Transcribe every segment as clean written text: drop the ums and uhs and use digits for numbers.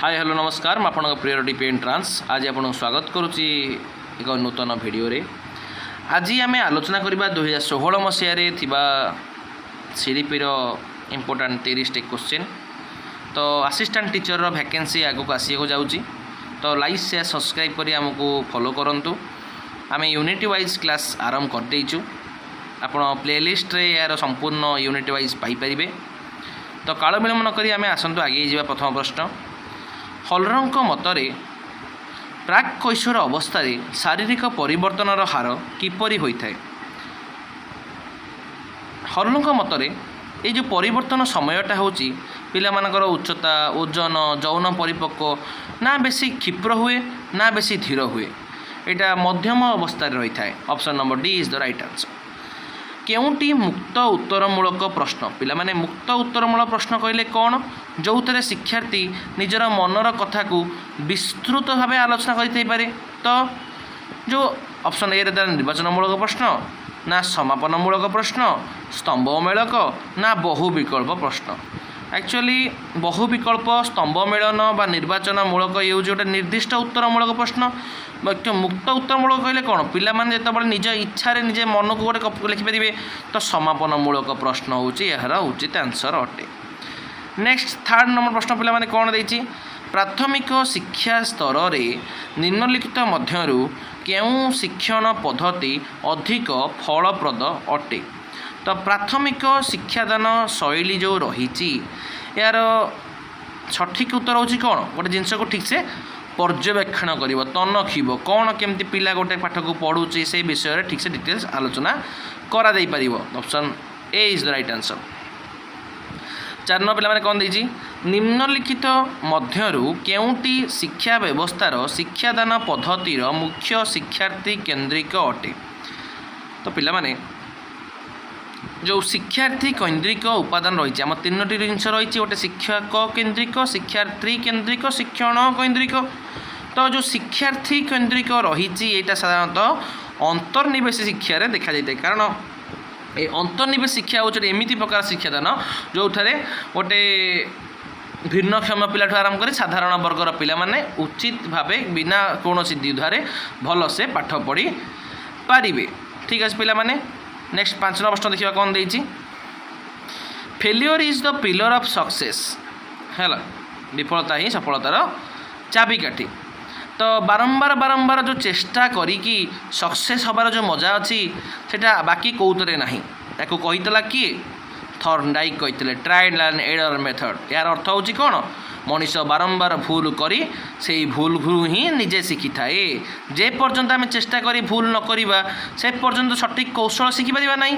Hi hello नमस्कार मैं आपन प्रिय डीपी एंट्रांस आज आपन स्वागत करुच्ची एक नूतन भिडियो रे। आज आम आलोचना करबा 2016 मसीह थिबा सीडीपी इम्पोर्टाट 30 क्वेश्चन। तो असिस्टेंट टीचर वैकेंसी आगक आसिया जाऊँगी, तो लाइक शेयर सब्सक्राइब करी आमको फॉलो करंतु। आम यूनिट वाइज क्लास आरंभ कर देइछु, आपण प्लेलिस्ट रे यार संपूर्ण यूनिट वाइज पाई परिबे। तो काल विलंब न करी आम आसंतु आगे जावा। प्रथम प्रश्न, हलरंक मतरे प्राक कैशोर अवस्था शारीरिक परिवर्तनर हार किपरि होइथाय। हलरंक मतरे ये जो परिवर्तन समयटा होची पिला मानकर उच्चता, ओजन, यौन परिपक्व ना बेसी क्षिप्र हुए ना बेसी धीर हुए, यहाँ मध्यम अवस्था रही है। Option number D is the right answer. केउटी मुक्त उत्तरमूलक प्रश्न, पिला माने मुक्त उत्तरमूलक प्रश्न कहले कौन, जो थे शिक्षार्थी निजर मनर कथा को विस्तृत भाव आलोचना करें। तो जो ऑप्शन ए तार निर्वाचनमूलक प्रश्न ना समापनमूलक प्रश्न, स्तंभमेलक ना बहुविकल्प प्रश्न। एक्चुअली बहुविकल्प, स्तंभ मेलन बा निर्वाचनमूलक ये गोटे निर्दिष्ट उत्तरमूलक प्रश्न। मुक्त उत्तरमूलक कहले कौन, पिला माने जेतेबेले निज इच्छा रे निजे मन को गोटे लिखिपारे। तो समापनमूलक प्रश्न होची यार उचित आंसर अटे। नेक्स्ट थर्ड नंबर प्रश्न पिला माने कौन देछि, प्राथमिक शिक्षा स्तर रे निम्नलिखित मध्यरु केउं शिक्षण पद्धति अधिक फलप्रद अटे। तो प्राथमिक शिक्षादान शैली जो रही यार सठिक उत्तर होची कौन, गोटे जिनस को ठीक से पर्यवेक्षण कर तनखिब कौन केमती पिला गोटे पाठ को पढ़ुची से विषय ठीक से डिटेल्स आलोचना करा दे पारिबो। Option A is the right answer. 4 number पिला कौन देछि, निम्नलिखित मध्यरु केउंटी शिक्षा व्यवस्थार शिक्षादान पद्धतिर मुख्य शिक्षार्थी केन्द्रिक अटे। तो पिला माने जो शिक्षार्थी केन्द्रिक उपादान रही आम 3टी जिनस रही, गोटे शिक्षक केन्द्रिक, शिक्षार्थी केन्द्रिक, शिक्षण केन्द्रिक। तो जो शिक्षार्थी केन्द्रिक रही यहाँ साधारणतः अंतर्निवेश शिक्षा देखा जाए, कारण ये अंतर्निवेश शिक्षा हूँ एमती प्रकार शिक्षादान जो गोटे भिन्नक्षम पिला आरंभ कर साधारण वर्गर पिला माने उचित भावे बिना कौन द्विधारे भल से पाठ पढ़ी पारे। ठीक अच्छे पिला माने। नेक्स्ट 5 नंबर प्रश्न देखा कौन देछि, failure is the pillar of success है, विफलता ही सफलतार चाबिकाठी। तो बारंबार बारंबार जो चेष्टा करी सक्सेस हबार जो मजा अच्छी सेटा बाकी कौतरे नहीं, ताको कहीतला किए थर्नडाइक कही ट्रायल एंड एरर मेथड। यार अर्थ होची कौन, मनीष बारंबार भूल करी से भूल ही निजे शिखी थाए। जे पर्यंत आम चेष्टा करी भूल न करिबा से पर्यंत सठिक कौशल शिखि पारिबा नहीं।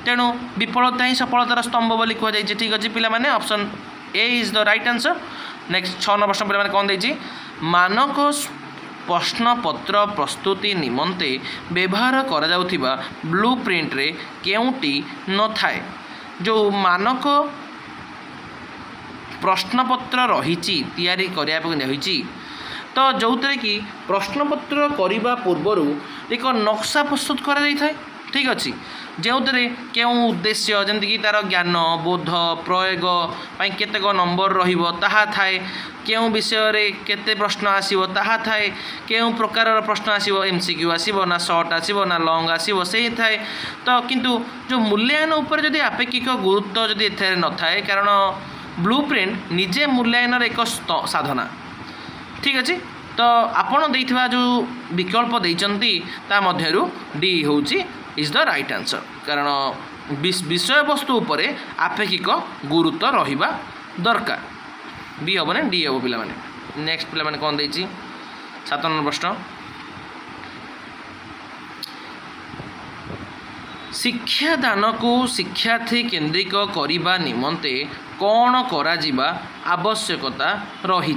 तेणु विफलता ही सफलतार स्तंभ बोली कह जाए। ठीक अच्छे पिला माने option A is the right answer. Next 6 number प्रश्न पिला माने कौन देछि, मानक प्रश्नपत्र प्रस्तुति निमंते व्यवहार करा जाउथिबा ब्लू प्रिंट रे केउंटी न थाए। जो मानक प्रश्नपत्र रही तैयारी रही, तो जो थे कि प्रश्नपत्र करने पूर्वर एक नक्शा प्रस्तुत करा जाई थाए। ठीक अच्छे, जो थे क्यों उद्देश्य जमीक तार ज्ञान बोध प्रयोग केतेक नंबर रहिबो ताहा थाए, क्यों विषय रे केते प्रश्न आसीबो ताहा थाए, क्यों प्रकार प्रश्न आसीबो एमसीक्यू आसीबो ना शॉर्ट आसीबो ना लॉन्ग आसीबो से थाए। तो किंतु जो मूल्यांकन उपर जदि आपेक्षिक गुरुत्व जदि एथे न थाए, कारण ब्लू प्रिंट निजे मूल्यांकन एक साधना। ठीक अच्छे, तो आपण देइथिबा जो विकल्प देइचंती ता मध्यरु डी होउची इज द राइट आंसर, कारण विषय वस्तु उपरे आपेक्षिक गुरुत्व रहिबा दरकार। बी हम ना डी हम पिला माने। नेक्स्ट पिला माने कौन देइची 7 नंबर प्रश्न, शिक्षादान को शिक्षार्थी केन्द्रिक करिबा निमंते कौन करा जिबा आवश्यकता रही।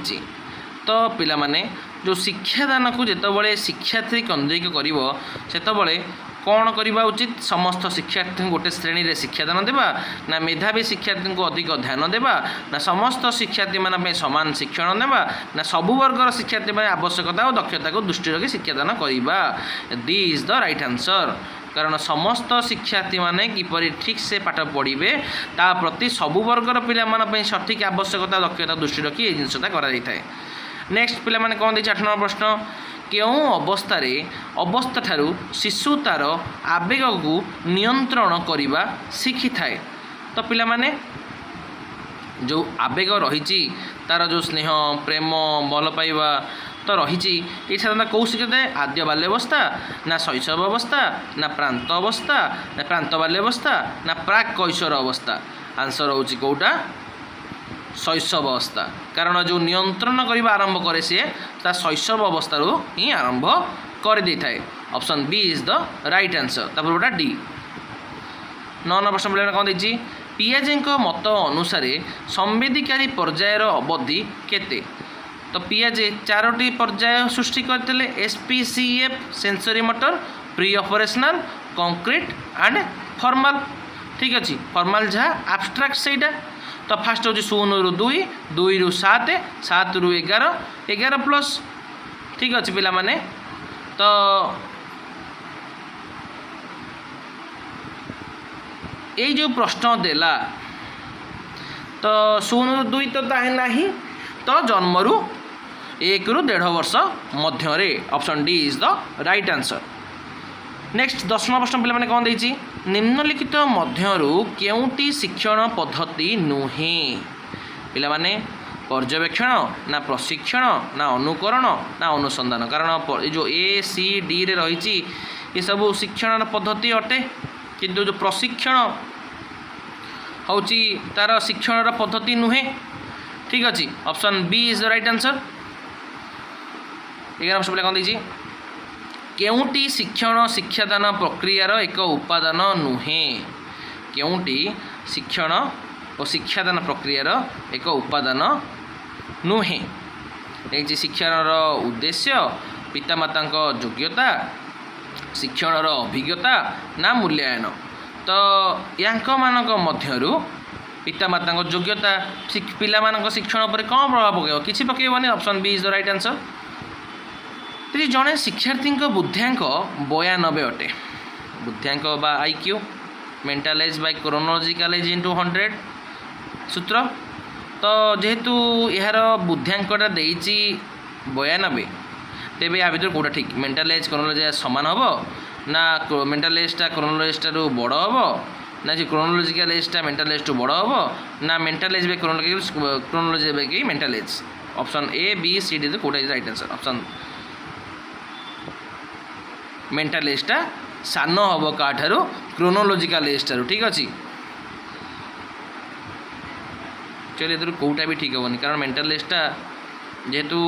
तो पिला माने जो शिक्षादान को जेतबेले शिक्षार्थी केन्द्रिक करिवो सेतबेले कौन करवा उचित, समस्त शिक्षार्थी गोटे श्रेणी रे शिक्षादान देवा ना मेधावी शिक्षार्थी को अधिक ध्यान देवा ना समस्त शिक्षार्थी मान समान शिक्षण देवा ना सबु वर्गर शिक्षार्थी आवश्यकता और दक्षता को दृष्टि रखी शिक्षादान करवा। दी इज द राइट आंसर। कारण समस्त शिक्षार्थी माने किपरि ठीक से पाठ पढ़े ता प्रति सबु वर्गर पिला सठिक आवश्यकता दक्षता दृष्टि रखी ये जिनटा कराए। नेक्स्ट पिला माने कौन देखिए 8 नंबर प्रश्न केउं अवस्था ठारू शिशु तार आवेग को नियंत्रण करने शिखी थाए। तो पिला माने जो आवेग रही तार जो स्नेह प्रेम भल पाइबा तो रही ये साधारण कौ शिक्षा थाए आद्य बाल्यावस्था ना शैशव अवस्था ना प्रांत अवस्था ना प्रांत बाल्यावस्था ना प्राक कैशोर अवस्था। आंसर होची कौटा शैशव अवस्था कारण जो नियंत्रण करने आरंभ करे सी शैशव अवस्था ही आरंभ कर दे थाए। Option B is the right answer. तापर डी 9 नंबर प्रश्न पिला कौन देखिए पियाजे मत अनुसार संवेदीकारी पर्यायर अवधि केते। तो पियाजे 4टी पर्याय सृष्टि करते SPCF sensory motor pre operational concrete and formal. ठीक अच्छे फॉर्मल जहाँ एब्स्ट्रैक्ट सेटा तो फास्ट हूँ 0 ରୁ 2 2 ରୁ 7 7 ରୁ 11 11 प्लस। ठीक अच्छे पिला माने तो ये जो प्रश्न देला तो 0 ରୁ 2 तो ना तो जन्म रू 1 ରୁ 1.5 वर्ष मध्य। Option D is the right answer. Next 10 number प्रश्न पिला माने कौन देछि निम्नलिखित मध्यरु केउटी शिक्षण पद्धति नुहे। पिला माने पर्यवेक्षण ना प्रशिक्षण ना अनुकरण ना अनुसंधान कारण जो ACD रे रही ये सब शिक्षण पद्धति अटे किंतु जो प्रशिक्षण होची तार शिक्षण पद्धति नुहे। ठीक अच्छे option B is the right answer. 11 प्रश्न पिला कौन देछि केउटी शिक्षण शिक्षादान प्रक्रियार एक उपादान नुहे। केउटी शिक्षण और शिक्षादान प्रक्रियार एक उपादान नुहे। ये शिक्षार उद्देश्य पितामाता योग्यता शिक्षण अभिज्ञता ना मूल्यांकन। तो यांक मानक मध्यरु पितामाता योग्यता पिला शिक्षण पर कौन प्रभाव पकेब किसी पकेबनी। Option B is the right answer. तो जड़े शिक्षार्थी बुद्ध्यांक 92 अटे। बुद्ध्यांक बा IQ mental age by chronological age into 100 सूत्र। तो जेहेतु यार बुद्ध्यांकटा देइछि 92 तेबे या भीतर कौटा ठीक मेंटल एज क्रोनोलॉजी समान हम ना मेंटल एजटा क्रोनोलॉजिटा बड़ हम ना जी क्रोनोलॉजिकल एजटा मेंटल एज टू बड़ हम ना mental age by chronology by mental age. Option A B C D कौटा is right answer. Option mental एजटा सान हम क्या क्रोनोलॉजिकल एजटा। ठीक अच्छे चलिए इधर कौटा भी ठीक हेनी कारण मेंटल एजटा जेहेतु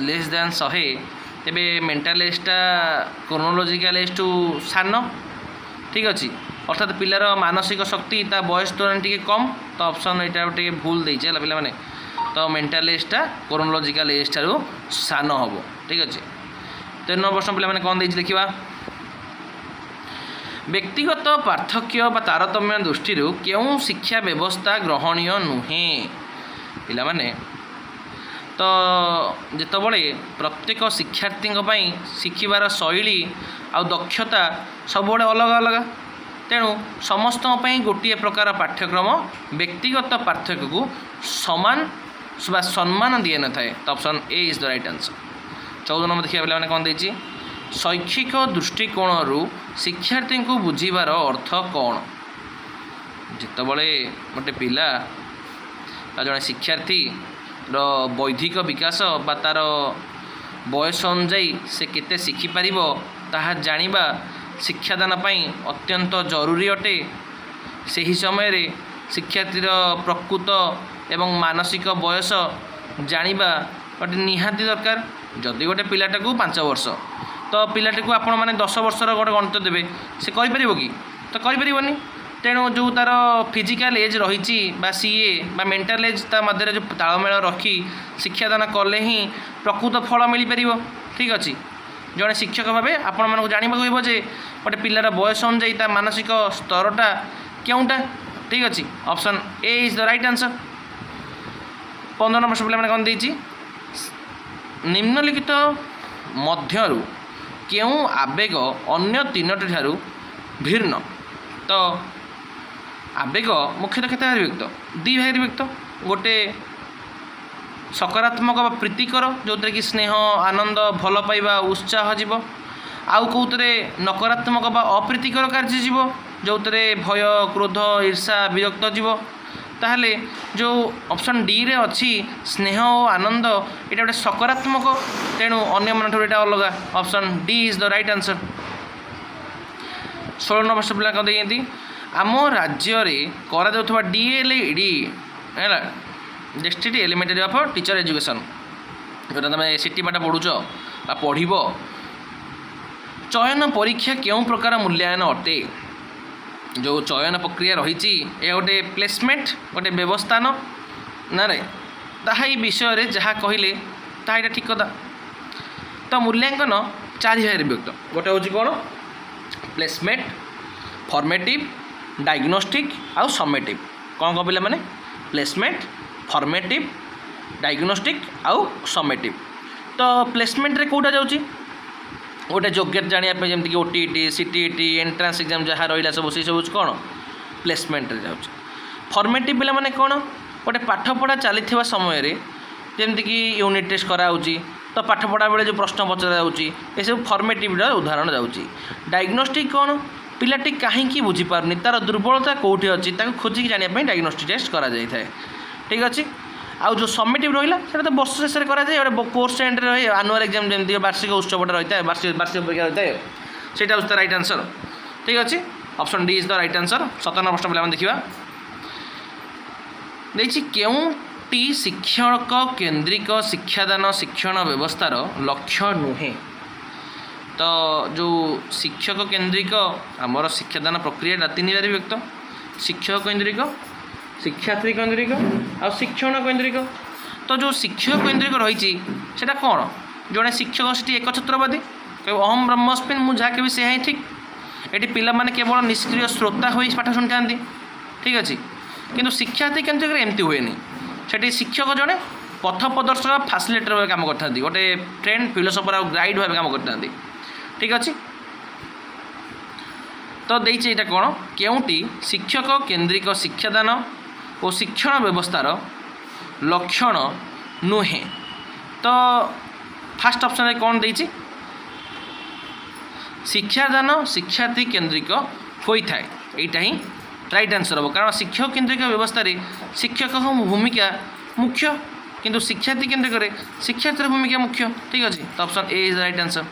लेस दैन 100 तेबे मेंटल एजटा क्रोनोलॉजिकल एज टू सान। ठीक अच्छे अर्थात पिलार मानसिक शक्ति ता बयस तुलन टी कम तो ऑप्शन यहाँ टे भूल देचे पे मैंने तो मेंटल एजटा क्रोनोलॉजिकल एज ठारू सान हम। ठीक अच्छे 13 प्रश्न पे मैंने कौन देखा व्यक्तिगत पार्थक्य बा तारतम्य दृष्टि क्यों शिक्षा व्यवस्था ग्रहणीय नुहे। पिला माने तो जितेबले प्रत्येक शिक्षार्थी शिखिबार शैली आ दक्षता सब अलग अलग तेणु समस्त गोटे प्रकार पाठ्यक्रम व्यक्तिगत पार्थक्य को समान सम्मान दिए न थाए। तो option A is the right answer. 14 number देखिए पे कौन देछि शैक्षिक दृष्टिकोण शिक्षार्थी को बुझीबार अर्थ कौन। जितेबले गोटे पिला जड़े शिक्षार्थी बौद्धिक विकास बा तार बयस अनुजाई से केते शिखिपार ताहा जानिबा शिक्षादान अत्यंत जरूरी अटे। सही समय रे शिक्षार्थीर प्रकृत एवं मानसिक बयस जानिबा गोटे निहाती दरकार। जदि गोटे पिलाटा को 5 वर्ष तो पिलाटी को आपण मैंने 10 वर्षर गोटे गणित देवे से करें कि तो करें तेणु जो तार फिजिकल एज रही सीए बा मेंटल एज ता मध्य जो तालमेल रखी शिक्षादान कले ही प्रकृत फल मिल पार। ठीक अच्छे जड़े शिक्षक भाव आपण मानक जानवा जे गोटे पिलार बयस अनुजाई ता मानसिक स्तरटा क्योंटा। ठीक अच्छे option A is the right answer. 15 number पे मैंने कौन देछि निम्नलिखित मध्यरु केउं आवेग अन्य 3टी ठारू ଭିନ୍ନ। ତ ଆବେଗ ମୁଖ୍ୟତଃ କେତେ ଭାଗରେ ବିଭକ୍ତ? ଦୁଇ ଭାଗରେ ବିଭକ୍ତ। ଗୋଟେ ସକାରାତ୍ମକ ବା ପ୍ରୀତିକର, ଯେଉଁଥିରେ କି ସ୍ନେହ, ଆନନ୍ଦ, ଭଲ ପାଇବା, ଉତ୍ସାହ ଯିବ। ଆଉ କେଉଁଥିରେ ନକାରାତ୍ମକ ବା ଅପ୍ରୀତିକର କାର୍ଯ୍ୟ ଯିବ, ଯେଉଁଥିରେ ଭୟ, କ୍ରୋଧ, ଈର୍ଷା, ବିରକ୍ତ ଯିବ। ତାହେଲେ ଯେଉଁ ଅପସନ୍ ଡିରେ ଅଛି ସ୍ନେହ ଓ ଆନନ୍ଦ, ଏଇଟା ଗୋଟେ ସକାରାତ୍ମକ, ତେଣୁ ଅନ୍ୟମାନଙ୍କଠାରୁ ଏଇଟା ଅଲଗା। Option D is the right answer. 16 ବର୍ଷ ପିଲା କ'ଣ ଦେଇଛନ୍ତି? ଆମ ରାଜ୍ୟରେ କରାଯାଉଥିବା DLED ହେଲା, district elementary of teacher education, ଯେଉଁଟା ତୁମେ ସିଟି ପାଠ ପଢ଼ୁଛ ବା ପଢ଼ିବ। ଚୟନ ପରୀକ୍ଷା କେଉଁ ପ୍ରକାର ମୂଲ୍ୟାୟନ ଅଟେ? ଯେଉଁ ଚୟନ ପ୍ରକ୍ରିୟା ରହିଛି ଏହା ଗୋଟେ ପ୍ଲେସମେଣ୍ଟ, ଗୋଟେ ବ୍ୟବସ୍ଥାନ ନା ରେ, ତାହା ଏଇ ବିଷୟରେ ଯାହା କହିଲେ ତାହା ଏଇଟା ଠିକ୍ କଥା। ତ ମୂଲ୍ୟାଙ୍କନ 4 ଭାଗରେ ବିଭକ୍ତ। ଗୋଟେ ହେଉଛି କ'ଣ? ପ୍ଲେସମେଣ୍ଟ, ଫର୍ମେଟିଭ୍, ଡାଇଗ୍ନୋଷ୍ଟିକ୍ ଆଉ ସमेଟିଭ୍। କ'ଣ କ'ଣ ପିଲାମାନେ? ପ୍ଲେସମେଣ୍ଟ, ଫର୍ମେଟିଭ୍, ଡାଇଗ୍ନୋଷ୍ଟିକ୍ ଆଉ ସमेଟିଭ୍। ତ ପ୍ଲେସମେଣ୍ଟରେ କେଉଁଟା ଯାଉଛି? ଗୋଟେ ଯୋଗ୍ୟତା ଜାଣିବା ପାଇଁ, ଯେମିତିକି OTET, CTET, ଏଣ୍ଟ୍ରାନ୍ସ ଏକ୍ଜାମ୍ ଯାହା ରହିଲା ସବୁ, ସେସବୁ ହେଉଛି କ'ଣ? ପ୍ଲେସମେଣ୍ଟରେ ଯାଉଛି। ଫର୍ମେଟିଭ୍ ପିଲାମାନେ କ'ଣ? ଗୋଟେ ପାଠପଢ଼ା ଚାଲିଥିବା ସମୟରେ ଯେମିତିକି ୟୁନିଟ୍ ଟେଷ୍ଟ କରାହେଉଛି, ତ ପାଠପଢ଼ା ବେଳେ ଯେଉଁ ପ୍ରଶ୍ନ ପଚରାଯାଉଛି, ଏସବୁ ଫର୍ମେଟିଭ୍ର ଉଦାହରଣ ଯାଉଛି। ଡାଇଗ୍ନୋଷ୍ଟିକ୍ କ'ଣ? ପିଲାଟି କାହିଁକି ବୁଝିପାରୁନି, ତା'ର ଦୁର୍ବଳତା କେଉଁଠି ଅଛି, ତାକୁ ଖୋଜିକି ଜାଣିବା ପାଇଁ ଡାଇଗ୍ନୋଷ୍ଟିକ୍ ଟେଷ୍ଟ କରାଯାଇଥାଏ। ଠିକ୍ ଅଛି। ଆଉ ଯେଉଁ ସମିଟିଭ୍ ରହିଲା ସେଇଟା ତ ବର୍ଷ ଶେଷରେ କରାଯାଏ, ଗୋଟେ କୋର୍ସ ଏଣ୍ଡରେ ରହେ, ଆନୁଆଲ୍ ଏକ୍ଜାମ୍ ଯେମିତି ବାର୍ଷିକ ଉତ୍ସବଟା ରହିଥାଏ, ବାର୍ଷିକ ପରୀକ୍ଷା ରହିଥାଏ, ସେଇଟା ହେଉଛି ତା ରାଇଟ୍ ଆନ୍ସର୍। ଠିକ୍ ଅଛି। Option D is the right answer. 57 ବର୍ଷ ପିଲାମାନେ ଦେଖିବା ଦେଇଛି, କେଉଁଟି ଶିକ୍ଷକ କେନ୍ଦ୍ରିକ ଶିକ୍ଷାଦାନ ଶିକ୍ଷଣ ବ୍ୟବସ୍ଥାର ଲକ୍ଷ୍ୟ ନୁହେଁ? ତ ଯେଉଁ ଶିକ୍ଷକ କେନ୍ଦ୍ରିକ ଆମର ଶିକ୍ଷାଦାନ ପ୍ରକ୍ରିୟାଟା 3 ଭାଗରେ ବିଭକ୍ତ। ଶିକ୍ଷକ କେନ୍ଦ୍ରିକ, ଶିକ୍ଷାର୍ଥୀ କେନ୍ଦ୍ରିକ ଆଉ ଶିକ୍ଷଣ କେନ୍ଦ୍ରିକ। ତ ଯେଉଁ ଶିକ୍ଷକ କେନ୍ଦ୍ରିକ ରହିଛି ସେଇଟା କ'ଣ? ଜଣେ ଶିକ୍ଷକ ସେଠି ଏକଛତ୍ରବାଦୀ, କହିବ ଅହମ୍ ବ୍ରହ୍ମସ୍ମିନ୍, ମୁଁ ଯାହା କହିବି ସେୟା ହିଁ ଠିକ୍। ଏଠି ପିଲାମାନେ କେବଳ ନିଷ୍କ୍ରିୟ ଶ୍ରୋତା ହୋଇ ପାଠ ଶୁଣିଥାନ୍ତି। ଠିକ୍ ଅଛି। କିନ୍ତୁ ଶିକ୍ଷାର୍ଥୀ କେନ୍ଦ୍ରିକରେ ଏମିତି ହୁଏନି। ସେଠି ଶିକ୍ଷକ ଜଣେ ପଥ ପ୍ରଦର୍ଶକ, ଫାସିଲିଟେଟର ଭାବେ କାମ କରିଥାନ୍ତି, ଗୋଟେ ଫ୍ରେଣ୍ଡ, ଫିଲୋସଫର ଆଉ ଗାଇଡ଼ ଭାବେ କାମ କରିଥାନ୍ତି। ଠିକ୍ ଅଛି। ତ ଦେଇଛି ଏଇଟା କ'ଣ? କେଉଁଟି ଶିକ୍ଷକ କେନ୍ଦ୍ରିକ ଶିକ୍ଷାଦାନ ଓ ଶିକ୍ଷଣ ବ୍ୟବସ୍ଥାର ଲକ୍ଷଣ ନୁହେଁ? ତ ଫାର୍ଷ୍ଟ ଅପସନ୍ରେ କ'ଣ ଦେଇଛି? ଶିକ୍ଷାଦାନ ଶିକ୍ଷାର୍ଥୀ କେନ୍ଦ୍ରିକ ହୋଇଥାଏ, ଏଇଟା ହିଁ ରାଇଟ୍ ଆନ୍ସର୍ ହେବ। କାରଣ ଶିକ୍ଷକ କେନ୍ଦ୍ରିକ ବ୍ୟବସ୍ଥାରେ ଶିକ୍ଷକଙ୍କ ଭୂମିକା ମୁଖ୍ୟ, କିନ୍ତୁ ଶିକ୍ଷାର୍ଥୀ କେନ୍ଦ୍ରିକରେ ଶିକ୍ଷାର୍ଥୀର ଭୂମିକା ମୁଖ୍ୟ। ଠିକ୍ ଅଛି। ତ option A is right answer.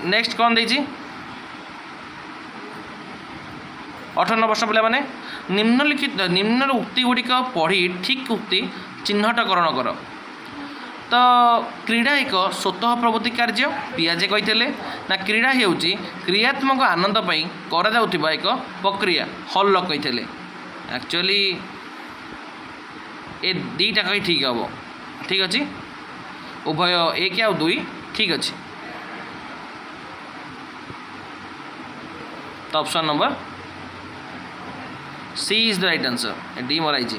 Next କ'ଣ ଦେଇଛି? 58 ବର୍ଷ ପିଲାମାନେ ନିମ୍ନର ଉକ୍ତି ଗୁଡ଼ିକ ପଢ଼ି ଠିକ୍ ଉକ୍ତି ଚିହ୍ନଟକରଣ କର। ତ କ୍ରୀଡ଼ା ଏକ ସ୍ୱତଃ ପ୍ରବୃତ୍ତି କାର୍ଯ୍ୟ, ପିଆଜେ କହିଥିଲେ ନା କ୍ରୀଡ଼ା ହେଉଛି କ୍ରିୟାତ୍ମକ ଆନନ୍ଦ ପାଇଁ କରାଯାଉଥିବା ଏକ ପ୍ରକ୍ରିୟା, ହଲ୍ଲକ୍ କହିଥିଲେ। ଆକ୍ଚୁଆଲି ଏ ଦୁଇଟା କହି ଠିକ୍ ହେବ। ଠିକ୍ ଅଛି। ଉଭୟ 1 ଆଉ 2 ଠିକ୍ ଅଛି। ତ option number C is the right answer. D ମରାଇଛି।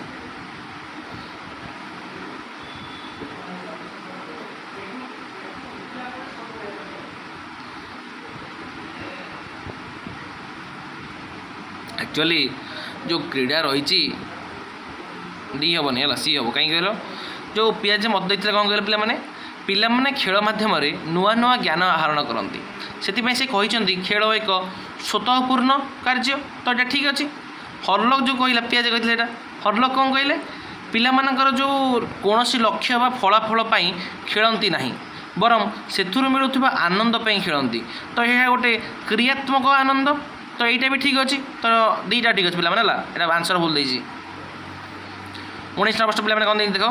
ଆକ୍ଚୁଆଲି ଯେଉଁ କ୍ରୀଡ଼ା ରହିଛି ଡି ହେବନି ହେଲା, ସି ହେବ। କାହିଁକି କହିଲ? ଯେଉଁ ପିଆଜ ମତ ଦେଇଥିଲେ କ'ଣ କହିଲେ ପିଲାମାନେ ଖେଳ ମାଧ୍ୟମରେ ନୂଆ ନୂଆ ଜ୍ଞାନ ଆହରଣ କରନ୍ତି, ସେଥିପାଇଁ ସେ କହିଛନ୍ତି ଖେଳ ଏକ ସ୍ୱତଃପୂର୍ଣ୍ଣ କାର୍ଯ୍ୟ। ତ ଏଇଟା ଠିକ୍ ଅଛି। ହର୍ଲକ୍ ଯେଉଁ କହିଲା, ପିଆଜ କହିଥିଲେ, ଏଇଟା ହର୍ଲକ୍ କ'ଣ କହିଲେ? ପିଲାମାନଙ୍କର ଯେଉଁ କୌଣସି ଲକ୍ଷ୍ୟ ବା ଫଳାଫଳ ପାଇଁ ଖେଳନ୍ତି ନାହିଁ, ବରଂ ସେଥିରୁ ମିଳୁଥିବା ଆନନ୍ଦ ପାଇଁ ଖେଳନ୍ତି। ତ ଏହା ଗୋଟେ କ୍ରିୟାତ୍ମକ ଆନନ୍ଦ। ତ ଏଇଟା ବି ଠିକ୍ ଅଛି। ତ ଦୁଇଟା ଠିକ୍ ଅଛି ପିଲାମାନେ ହେଲା, ଏଇଟା ଆନ୍ସର୍ ଭୁଲ ଦେଇଛି। 19 ବର୍ଷ ପିଲାମାନେ କ'ଣ ଦେଇଛି ଦେଖ,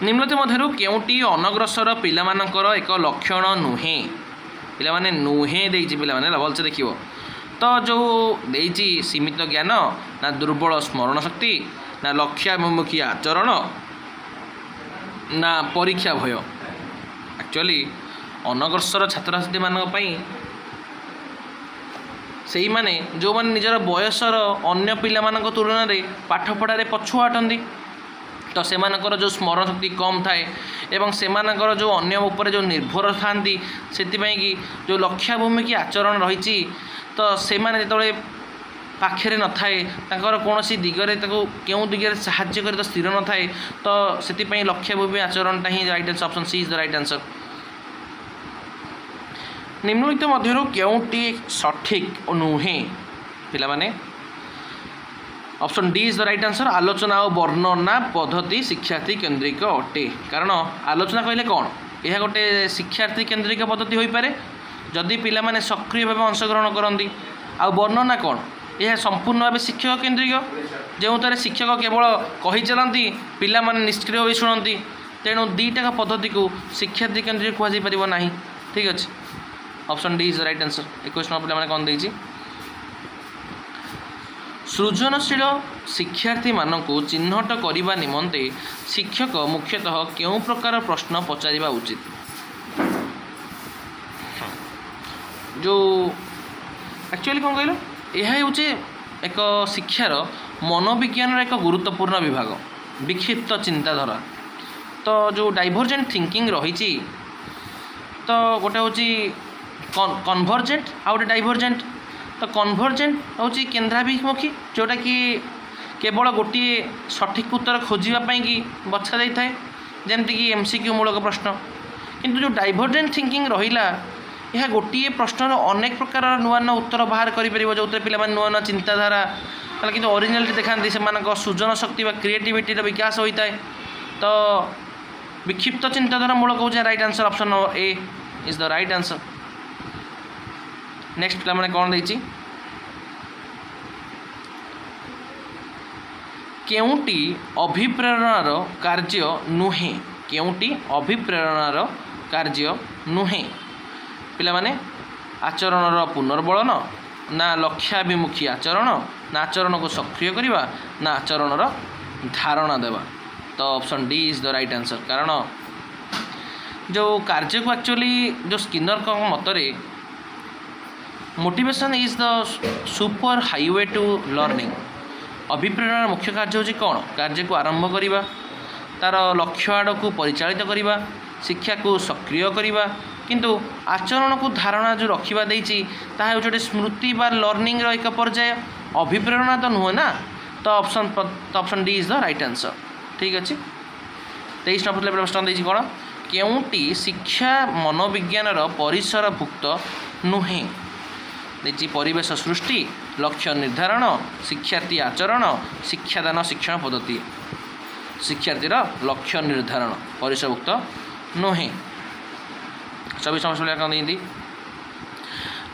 ନିମ୍ନଲିଖିତ ମଧ୍ୟରୁ କେଉଁଟି ଅନଗ୍ରସର ପିଲାମାନଙ୍କର ଏକ ଲକ୍ଷଣ ନୁହେଁ? ପିଲାମାନେ ନୁହେଁ ଦେଇଛି ପିଲାମାନେ ହେଲା, ଭଲସେ ଦେଖିବ। ତ ଯେଉଁ ଦେଇଛି ସୀମିତ ଜ୍ଞାନ, ନା ଦୁର୍ବଳ ସ୍ମରଣ ଶକ୍ତି, ନା ଲକ୍ଷ୍ୟାଭିମୁଖୀ ଆଚରଣ, ନା ପରୀକ୍ଷା ଭୟ। ଆକ୍ଚୁଆଲି ଅନଗ୍ରସର ଛାତ୍ରଛାତ୍ରୀମାନଙ୍କ ପାଇଁ ସେଇମାନେ ଯେଉଁମାନେ ନିଜର ବୟସର ଅନ୍ୟ ପିଲାମାନଙ୍କ ତୁଳନାରେ ପାଠପଢ଼ାରେ ପଛୁଆ ଅଟନ୍ତି। तो सेमानकर जो स्मरण शक्ति कम थाए एवं सेमानकर जो अन्य ऊपर जो निर्भर थांती से कि जो लक्ष्याभूमि की आचरण रही तो से जो पाखे न थाए कौन दिगरे क्यों दिगरे साहाय्य कर तो स्थिर न थाए तो से लक्ष्याभूमि आचरणटा ही right answer option C is the right answer. निम्नलिखित मध्यरु केउंटी सठिक नुहे पिला माने option D is the right answer. आलोचना और वर्णना पद्धति शिक्षार्थी केन्द्रिक अटे कारण आलोचना कहले कौन यह गोटे शिक्षार्थी केन्द्रिक पद्धति हो पारे जदि पिला माने सक्रिय भाव अंशग्रहण करती आ वर्णना कौन यह संपूर्ण भाव शिक्षक केन्द्रिक जो तारे शिक्षक केवल कही चलती पिला माने निष्क्रिय हो शुणती तेणु दीटा पद्धति को शिक्षार्थी केन्द्रिक कहुपर ना ठीक अच्छे option D is the right answer. 21 number पिला माने कौन देछि सृजनशील शिक्षार्थी मानकु चिन्हट करने निमंते शिक्षक मुख्यतः केउं प्रकार प्रश्न पचारिबा उचित जो एक्चुअली कौन कहल यह हूँ एक शिक्षार मनोविज्ञान एक गुरुत्वपूर्ण विभाग विक्षिप्त चिंताधारा तो जो डाइभरजेंट थिंकिंग रही तो गोटे हूँ कन्भर्जेंट आ गए डाइभरजेंट तो कन्भर्जेंट हूँ केन्द्राभिमुखी जोटा कि केवल गोटे सठिक उत्तर खोजापी कि बछा जाए जमती कि एमसीक्यू मूलक प्रश्न किंतु जो डाइभरजेंट थिंकिंग रहा यह गोटे प्रश्नर अनेक प्रकार नुआ नुआ उत्तर बाहर कर जो पे नुआ नुआ चिंताधारा कि ओरिजिनालिटी देखा से सृजन शक्ति क्रिएटिविटी विकास होता है तो विक्षिप्त चिंताधारा मूलक हूँ right answer option number A is the right answer. Next पिला माने कौन देछि केउंटी अभिप्रेरणार कार्य नुहे केउंटी अभिप्रेरणार कार्य नुहे पिला माने आचरणर पुनर्बलन ना लक्ष्याभिमुखी आचरण ना आचरण को सक्रिय करवा ना आचरणर धारणा देवा तो option D is the right answer कारण जो कार्य को एक्चुअली जो स्किनर का मतरे motivation is the super highway to learning अभिप्रेरण मुख्य कार्य होची कौन कार्य को आरंभ करवा तार लक्ष्य आड़ को परिचालित करवा शिक्षा को सक्रिय करवा किंतु आचरण को धारणा जो रखा ताहा गोटे स्मृति बा लर्निंग एक पर्याय अभिप्रेरणा तो नुहे ना तो option D is the right answer ठीक अच्छे। 23 नंबर प्रश्न देछि कौन केउंटी शिक्षा मनोविज्ञान परिसरभुक्त नुहे देछि परिवेश सृष्टि लक्ष्य निर्धारण शिक्षार्थी आचरण शिक्षादान शिक्षण पद्धति शिक्षार्थीर लक्ष्य निर्धारण परिसरभुक्त नुहे 24 नंबर कौन दी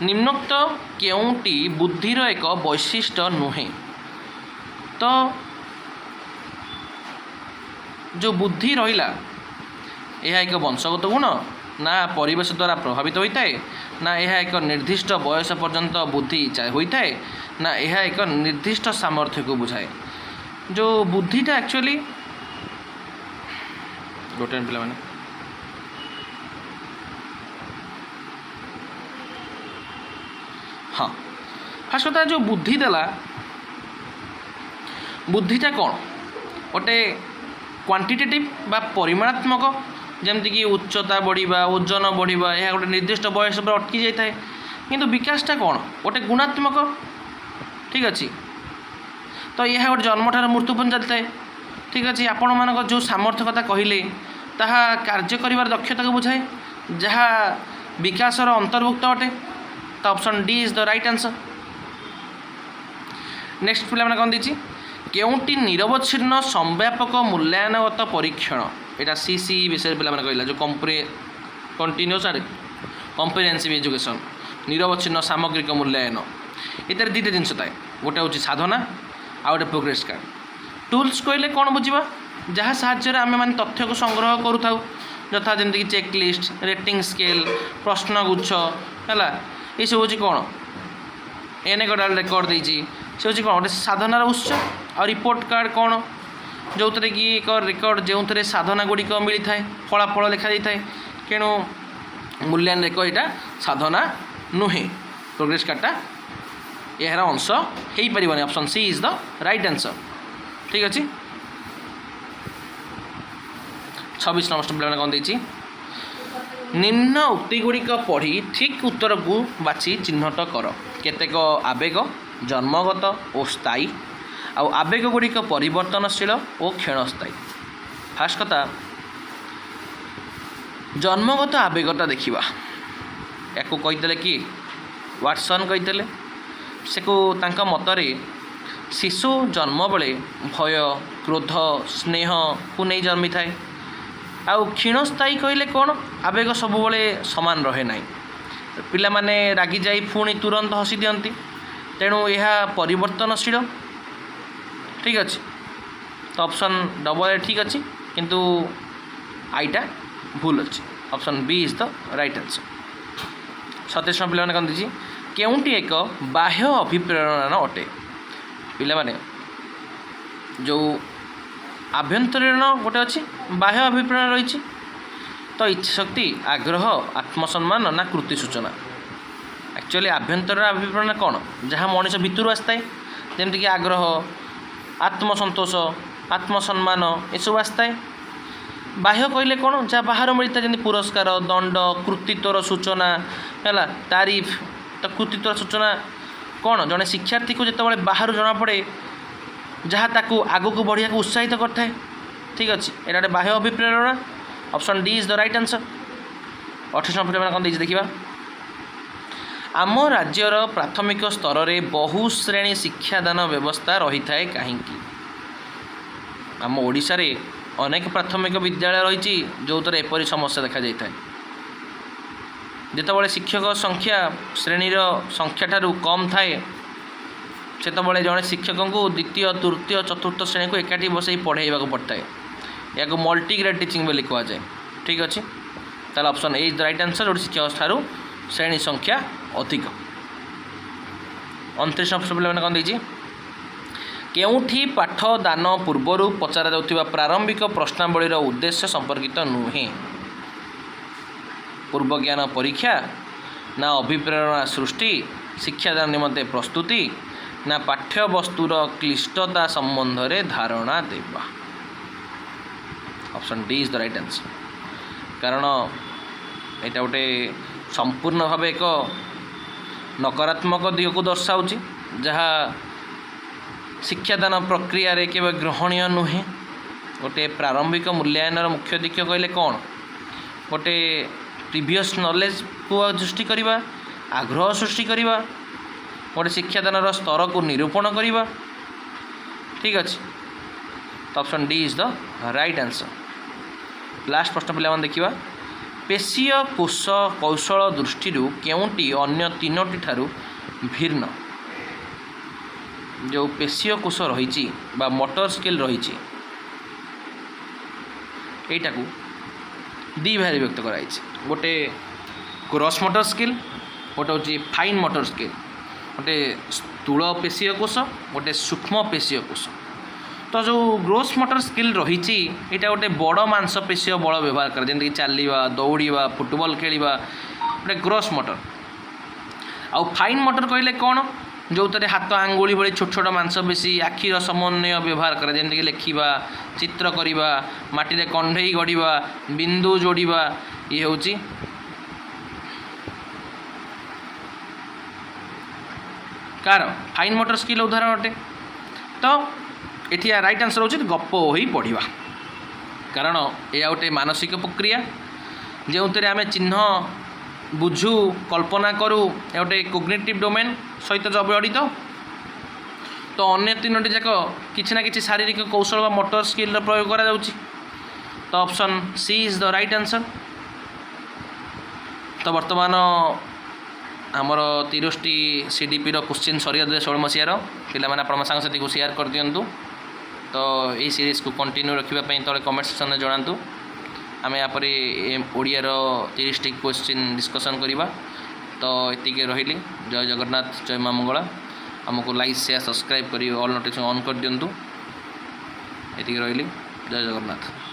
निम्नोक्त केउंटी बुद्धिर एक वैशिष्ट्य नुहे तो जो बुद्धि रहिला यह एक वंशगत गुण ना परिवेश द्वारा प्रभावित होता है ना यह एक निर्दिष्ट बयस पर्यंत बुद्धि होता है ना यह एक निर्दिष्ट सामर्थ्य को बुझाए जो बुद्धिटा एक्चुअली गोटे पिला माने हाँ फास्ट कथा जो बुद्धि देला बुद्धिटा कौन गोटे क्वांटिटेटिव बा परिमाणात्मक जमती कि उच्चता बढ़िबा ओजन बढ़िबा यह गोटे निर्दिष्ट बयस पर अटकी जाता है किंतु विकासटा कौन गोटे गुणात्मक ठीक अच्छे तो यह गोटे जन्मठार मृत्यु पर्यंत चलता है ठीक अच्छे आपण मान जो सामर्थ्य कथा कहले ताहा कार्य करिवार दक्षता को बुझाए जहाँ विकासर अंतर्भुक्त अटे तो option D is the right answer. Next पिला माने कौन दीची केउंटी निरवच्छिन्न संव्यापक मूल्यांकनगत परीक्षण यहाँ सीसी विषय पे कहला जो कंटिन्यूस कम्प्रिहेन्सिव एजुकेशन निरवच्छिन्न सामग्रिक मूल्यांकन इतर दुईटा जिनस थाए गोटे हूँ साधना आ गए प्रोग्रेस कार्ड टूल्स कहले कौन बुझा जहाँ साहाय्य आम मैंने तथ्य को संग्रह करूँ यथा जमीक चेकलिस्ट रेटिंग स्केल प्रश्नगुच्छ है ये सब हूँ कौन एने गोटे रेकर्ड देती से हूँ कौन गोटे साधनार उत्स आ रिपोर्ट कार्ड कौन जो थे कि एक रेकर्ड जो थे साधना गुड़िक मिलता है फलाफल लिखा जाता है तेणु मूल्यांकन रेक यहाँ साधना नुहे प्रोग्रेस कार्डटा यार अंश हो पारे option C is the right answer ठीक अच्छे। 26 नंबर प्रश्न पे कौन देछि निम्न उक्तिगुड़िक पढ़ी ठीक उत्तर को बाछि चिह्नट कर केतेक आवेग जन्मगत और स्थायी आउ आवेग गुड़िक परिवर्तनशील और क्षणस्थायी। फास्ट कथा जन्मगत आवेगटा देखा या कहीदे कि वाटसन कहीदे से तांका मतरे शिशु जन्म बेले भय क्रोध स्नेह को नहीं जन्मी थाए आउ क्षीणस्थायी कहले कौन आवेग सबुबले समान रहे ना पिला माने रागी जाई पुणी तुरंत हसी दियंती तेणु यह परिवर्तनशील ठीक अच्छे तो ऑप्शन डबल ए ठीक अच्छे किंतु आईटा भूल अच्छे option B is the right answer. 27 पिला कौन दीजिए केउंटी एक बाह्य अभिप्रेरण अटे पिला माने जो आभ्यंतरीण गोटे अच्छी बाह्य अभिप्रेरण रही तो इच्छा शक्ति आग्रह आत्मसम्मान ना कृति सूचना एक्चुअली आभ्यंतरीण अभिप्रेरण कौन जहाँ मनीष भितर आसताए जमीक आग्रह आत्मसंतोष आत्मसम्मान एसबू आसताए बाह्य कहले कौन जहाँ बाहर मिलता जमी पुरस्कार दंड कृतित्वर सूचना है तारीफ तो कृतित्वर सूचना कौन जड़े शिक्षार्थी को जिते बाहर जना पड़े जहाँ ताकू आगू को बढ़िया उत्साहित करता है ठीक अच्छे यहाँ गोटे बाह्य अभिप्रेरणा option D is the right answer. 28 number कौन देखिए देखा आम राज्यर प्राथमिक स्तर में बहु श्रेणी शिक्षादान व्यवस्था रही थाए कहीं आम ओडिशा रे अनेक प्राथमिक विद्यालय रही जो तरह एपरी समस्या देखा जाए जितेबाला शिक्षक संख्या श्रेणीर संख्या ठारू कम थाए से जड़े शिक्षक को द्वितीय तृतीय चतुर्थ श्रेणी को एकाठी बसई पढ़ाइबा पड़ता है या मल्टीग्रेड टीचिंग बोली कहुए ठीक अच्छे ताल option A is the right answer जो शिक्षक ठारू श्रेणी संख्या अधिक। 29 नंबर कौन देछि केउठी पाठ दान पूर्वर पचरा जाउथिबा प्रारंभिक प्रश्नावलीर उद्देश्य संपर्कित नुहे पूर्व ज्ञान परीक्षा ना अभिप्रेरणा सृष्टि शिक्षादान निमंते प्रस्तुति ना पाठ्यवस्तुर क्लिष्टता संबंध में धारणा देवा option D is the right answer कारण यहाँ गोटे संपूर्ण भाव एक नकारात्मक दिग को दर्शाऊँ जहाँ शिक्षादान प्रक्रिया रे केवल ग्रहणीय नुहे गोटे प्रारंभिक मूल्यांकन मुख्य दिक्ष कहले कौन गोटे प्रीवियस नॉलेज को सृष्टि करवा आग्रह सृष्टि करवा गोटे शिक्षादान स्तर को निरूपण करवा ठीक अच्छे तो option D is the right answer. Last प्रश्न पिला देखा पेशीय कोश कौशल दृष्टि केउंटी अन्य तीनोटी ठारू भिन्न जो पेशीय कोश रही मोटर स्किल रही यटा को दी भाग व्यक्त कराई गोटे ग्रॉस मोटर स्किल गोटे हूँ फाइन मोटर स्किल गोटे स्थूल पेशीय कोश गोटे सूक्ष्म पेशीय कोश तो जो ग्रोस मोटर स्किल रही यहाँ गोटे बड़ मांसपेशीय बल व्यवहार करे जमीक चलवा दौड़ा फुटबॉल खेलवा गोटे ग्रोस मोटर आउ फाइन मोटर कहले कौन जो थे हाथ आंगुली भली छोट छोट मांसपेशी आखिर समन्वय व्यवहार करे जमीक लिखा चित्र करवा माटी कंढई गढ़ा बिंदु जोड़ा ये हूँ कार फाइन मोटर स्किल उदाहरण अटे तो एठी राइट आंसर हो गप हो पढ़ा कारण यह गोटे मानसिक प्रक्रिया जो आम चिन्ह बुझु कल्पना करूँ यह गोटे कोग्निटिव डोमेन सहित जड़ित तो अन्य तीनोटी जाक किसी ना कि शारीरिक कौशल व मोटर स्किल प्रयोग करा जाउछि तो option C is the right answer. तो वर्तमान आमर 30टी CDP क्वेश्चन सरी 2016 मसीहार पिलाମାନେ ଆପଣ ସାଙ୍ଗସାଥୀ को शेयर कर दिंतु तो यही सीरीज को कंटिन्यू रखापी तले कमेंट सेक्शन में जनातु आम यापर ओडियार 30टी क्वेश्चन डिस्कसन करवा तो ये रही जय जगन्नाथ जय माँ मंगला आमको लाइक शेयर सब्सक्राइब कर ऑल नोटिफिकेशन ऑन कर दिंतु ये रही जय जगन्नाथ।